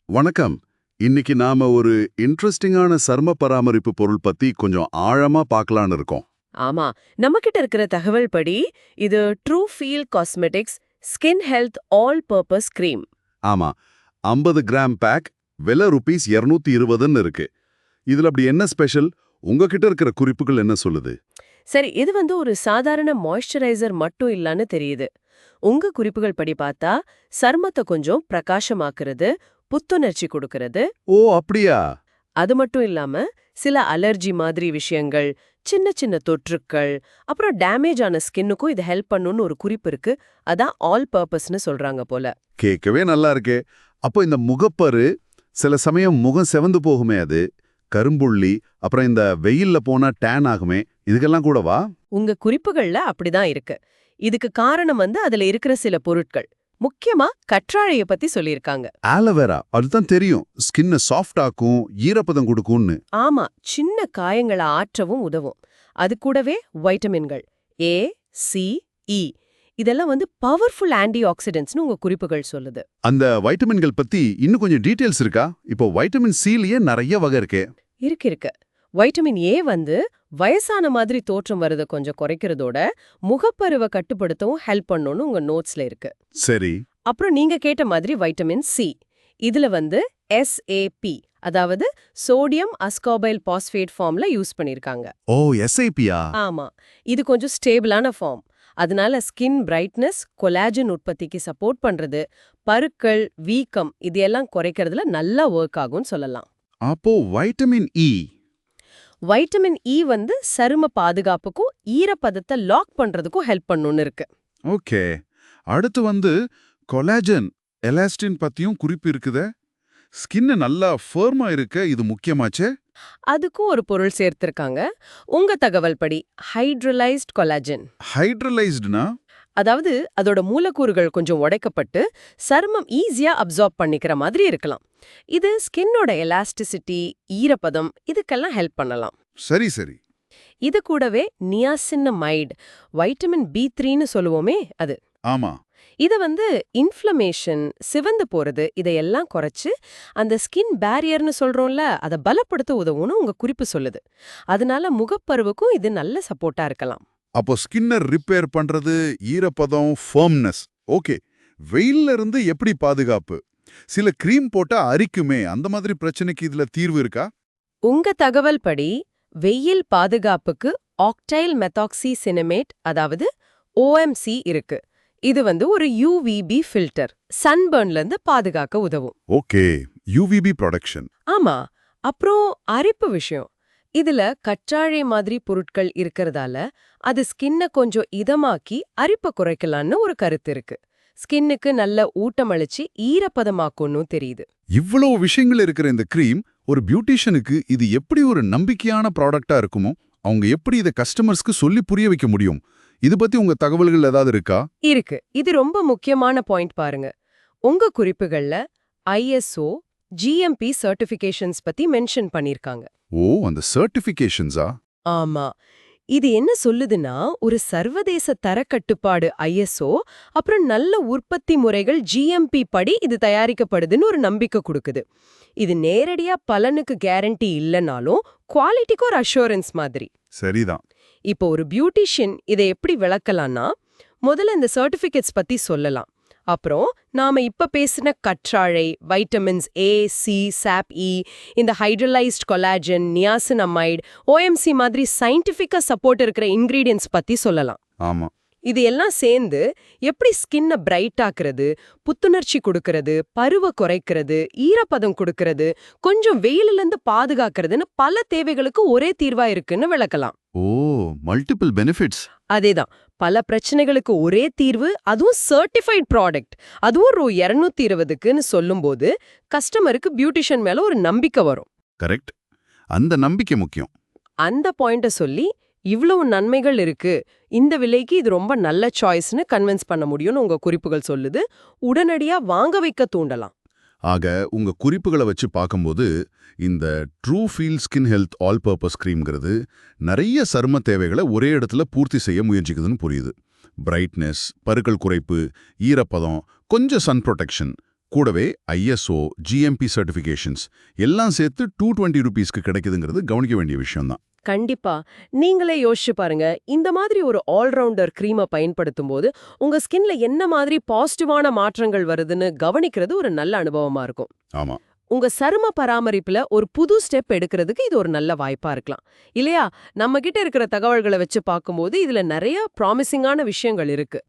வணக்கம். இன்னைக்கு நாம ஒரு இன்ட்ரெஸ்டிங்கான சர்ம பராமரிப்பு பொருள் பத்தி கொஞ்சம் ஆழமா பார்க்கலான்னு இருக்கோம். ஆமா, நம்மகிட்ட இருக்கிற தகவல் படி இது true feel cosmetics skin health all purpose cream. ஆமா, 50 கிராம் பேக், விலை ரூபீஸ் 220ன்னு இருக்கு. இதுல அப்படி என்ன ஸ்பெஷல்? உங்ககிட்ட இருக்கிற குறிப்புகள் என்ன சொல்லுது? சரி, இது ஒரு சாதாரண மாய்ஸ்சரைசர் மட்டும் இல்லன்னு தெரியுது. உங்க குறிப்புகள் படி பார்த்தா சருமத்தை கொஞ்சம் பிரகாசமாக்குறது, புத்துணர்ச்சி கொடுக்கறது, ஓ அப்படியா? அது மட்டும் இல்லாம சில அலர்ஜி மாதிரி விஷயங்கள், சின்ன சின்ன தொற்றுக்கள், அப்புறம் டேமேஜ் ஆன ஸ்கின்னுக்கும் இது ஹெல்ப் பண்ணுன்னு ஒரு குறிப்பு இருக்கு. அதான் ஆல் பர்பஸ்னு சொல்றாங்க போல. கேட்கவே நல்லா இருக்கே. அப்போ இந்த முகப்பரு, சில சமயம் முகம் செவந்து போகுமே அது, கரும்புள்ளி, அப்புறம் இந்த வெயில்ல போனா டேன் ஆகுமே, இதுக்கெல்லாம் கூடவா? உங்க குறிப்புகள்ல அப்படிதான் இருக்கு. இதுக்கு காரணம் அதுல இருக்கிற சில பொருட்கள். முக்கியமா கற்றாழைய பத்தி சொல்லியிருக்காங்க. ஆலோவேரா, அதுதான் தெரியும். ஸ்கின்னை சாஃப்ட் ஆக்கும், ஈரப்பதம் கொடுக்கும்னு. ஆமா, சின்ன காயங்களை ஆற்றவும் உதவும். அது கூடவே வைட்டமின்கள் ஏ, சி, இ இதெல்லாம் பவர்ஃபுல் ஆன்டி ஆக்சிடென்ட்ஸ்னு உங்க குறிப்புகள் சொல்லுது. அந்த வைட்டமின்கள் பத்தி இன்னும் கொஞ்சம் டீடைல்ஸ் இருக்கா? இப்போ வைட்டமின் சிலயே நிறைய வகை இருக்கே. இருக்கு. வைட்டமின் ஏ வயசான மாதிரி தோற்றம் வரத கொஞ்சம் குறைக்கிறதோட முகப்பருவை கட்டுப்படுத்தவும் ஹெல்ப் பண்ணும்னு உங்க நோட்ஸ்ல இருக்கு. சரி. அப்புறம் நீங்க கேட்ட மாதிரி வைட்டமின் சி, இதுல SAP, அதாவது சோடியம் அஸ்கார்பைல் பாஸ்பேட் ஃபார்ம்ல யூஸ் பண்ணிருக்காங்க. ஓ எஸ்ஐபியா? ஆமா, இது கொஞ்சம் ஸ்டேபிளான ஃபார்ம். அதனால ஸ்கின் பிரைட்னஸ், கொலாஜன் உற்பத்திக்கு சப்போர்ட் பண்றது, பருக்கள், வீக்கம் இது எல்லாம் குறைக்கிறதுல நல்லா ஒர்க் ஆகும்னு சொல்லலாம். அப்போ வைட்டமின் இ? வைட்டமின் இ சரும பாதுகாப்புக்கும் ஈரப்பதத்தை லாக் பண்றதுக்கும் ஹெல்ப் பண்ணுன்னு இருக்கு. ஓகே. அடுத்து கொலாஜன், எலாஸ்டின் பத்தியும் குறிப்பு இருக்குதே. ஸ்கின் நல்லா ஃபர்மா இருக்க இது முக்கியமாச்சே. அதுக்கும் ஒரு பொருள் சேர்த்திருக்காங்க. உங்க தகவல் படி ஹைட்ரலைஸ்ட் கொலாஜன். ஹைட்ரலைஸ்டுனா? அதாவது அதோட மூலக்கூறுகள் கொஞ்சம் உடைக்கப்பட்டு சருமம் ஈஸியா அப்சார்ப் பண்ணிக்கிற மாதிரி இருக்கலாம். இது ஸ்கின்னோட எலாஸ்டிசிட்டி, ஈரப்பதம் இதுக்கெல்லாம் ஹெல்ப் பண்ணலாம். சரி. இது கூடவே நியாசின்னமைட், வைட்டமின் B3ன்னு சொல்லுவோமே அது. ஆமா. இது இன்ஃப்ளமேஷன், சிவந்து போறது இதையெல்லாம் குறைச்சு அந்த ஸ்கின் பேரியர்னு சொல்றோம்ல அதை பலப்படுத்த உதவும்னு உங்க குறிப்பு சொல்லுது. அதனால முகப்பருவுக்கும் இது நல்ல சப்போர்ட்டா இருக்கலாம். அப்போ ஸ்கின்னை ரிப்பேர் பண்றது, ஈரப்பதம், ஃபர்ம்னஸ். ஓகே. வெயில்ல இருந்து எப்படி பாதுகாப்பு? சில கிரீம் போட்டா அரிக்குமே, அந்த மாதிரி பிரச்சனைக்கு இதுல தீர்வு இருக்கா? உங்க தகவல் படி வெயில் பாதுகாப்புக்கு ஆக்டைல் மெத்தாக்சி சினமேட், அதாவது OMC இருக்கு. இது ஒரு UVB ஃபில்டர், சன்பர்ன்ல இருந்து பாதுகாக்க உதவும். Okay, UVB protection. ஆமா. அப்புறம் அரிப்பு விஷயம். இதுல கற்றாழை மாதிரி பொருட்கள் இருக்கறதால அது ஸ்கின்னை கொஞ்சம் இதமாக்கி அரிப்பை குறைக்கலான்னு ஒரு கருத்து இருக்கு. ஸ்கின்னுக்கு நல்ல ஊட்டமளிச்சு ஈரப்பதமாக்கும்னு தெரியுது. இவ்வளவு விஷயங்கள் இருக்கிற இந்த கிரீம் ஒரு பியூட்டிஷியனுக்கு இது எப்படி ஒரு நம்பிக்கையான ப்ராடக்ட்டா இருக்குமோ, அவங்க எப்படி இதை கஸ்டமர்ஸ்க்கு சொல்லி புரிய வைக்க முடியும்? இது பத்தி உங்க தகவல்கள் ஏதாவது இருக்கா? இருக்கு. இது ரொம்ப முக்கியமான பாயிண்ட் பாருங்க. உங்க குறிப்புகள்ல ISO, GMP சர்டிபிகேஷன்ஸ் பத்தி மென்ஷன் பண்ணிருக்காங்க. ஓ, அந்த சர்டிபிகேஷன்ஸா? ஆமா. இது என்ன சொல்லுதுன்னா, ஒரு சர்வதேச தரக்கட்டுப்பாடு ISO, அப்புறம் நல்ல உற்பத்தி முறைகள் GMP படி இது தயாரிக்கப்படுதுன்னு ஒரு நம்பிக்கை கொடுக்குது. இது நேரடியா பலனுக்கு கேரண்டி இல்லைனாலும் குவாலிட்டிக்கு ஒரு அஷூரன்ஸ் மாதிரி. சரிதான். இப்போ ஒரு பியூட்டிஷியன் இதை எப்படி விளக்கலாம்னா, முதல்ல இந்த சர்டிபிகேட்ஸ் பத்தி சொல்லலாம். அப்புறம் நாம இப்ப பேசின கற்றாழை, வைட்டமின்ஸ் A, C, SAP-E, இந்த ஹைட்ரலைஸ்ட் கொலாஜன், நியாசினமைட், OMC மாதிரி சயின்டிஃபிக்கா சப்போர்ட் இருக்கிற இன்கிரீடியன்ஸ் பத்தி சொல்லலாம். ஆமா. இது எல்லாம் சேர்ந்து எப்படி ஸ்கின்னை பிரைட் ஆக்குறது, புத்துணர்ச்சி கொடுக்கறது, பருவ குறைக்கிறது, ஈரப்பதம் கொடுக்கறது, கொஞ்சம் வெயிலில இருந்து பாதுகாக்கிறதுன்னு பல தேவைகளுக்கு ஒரே தீர்வா இருக்குன்னு விளக்கலாம். ஓ, மல்டிபிள் பெனிஃபிட்ஸ். அதேதான், பல பிரச்சனைகளுக்கு ஒரே தீர்வு, அதுவும் சர்டிஃபைட் ப்ராடக்ட், அதுவும் 220க்குன்னு சொல்லும்போது கஸ்டமருக்கு பியூட்டிஷியன் மேல ஒரு நம்பிக்கை வரும். கரெக்ட். அந்த நம்பிக்கை முக்கியம். அந்த பாயிண்ட சொல்லி இவ்வளவு நன்மைகள் இருக்கு, இந்த விலைக்கு இது ரொம்ப நல்ல சாய்ஸ்னு கன்வின்ஸ் பண்ண முடியும்னு உங்க குறிப்புகள் சொல்லுது. உடனடியா வாங்க வைக்க தூண்டலாம். ஆக உங்க குறிப்புகளை வச்சு பார்க்கும்போது இந்த true feel skin health all purpose கிரீம்ங்கிறது நிறைய சரும தேவைகளை ஒரே இடத்துல பூர்த்தி செய்ய முயற்சிக்குதுன்னு புரியுது. பிரைட்னஸ், பருக்கள் குறைப்பு, ஈரப்பதம், கொஞ்சம் சன் ப்ரொடெக்ஷன், கூடவே ISO, GMP சர்டிஃபிகேஷன்ஸ் எல்லாம் சேர்த்து $220 கிடைக்குதுங்கிறது கவனிக்க வேண்டிய விஷயம் தான். கண்டிப்பா. நீங்களே யோசிச்சு பாருங்க. இந்த மாதிரி ஒரு ஆல்ரவுண்டர் கிரீமை பயன்படுத்தும் போது உங்க ஸ்கின்ல என்ன மாதிரி பாசிட்டிவான மாற்றங்கள் வருதுன்னு கவனிக்கிறது ஒரு நல்ல அனுபவமா இருக்கும். ஆமா. உங்க சரும பராமரிப்புல ஒரு புது ஸ்டெப் எடுக்கிறதுக்கு இது ஒரு நல்ல வாய்ப்பா இருக்கலாம். இல்லையா? நம்ம கிட்ட இருக்கிற தகவல்களை வச்சு பார்க்கும்போது இதுல நிறைய ப்ராமிசிங்கான விஷயங்கள் இருக்கு.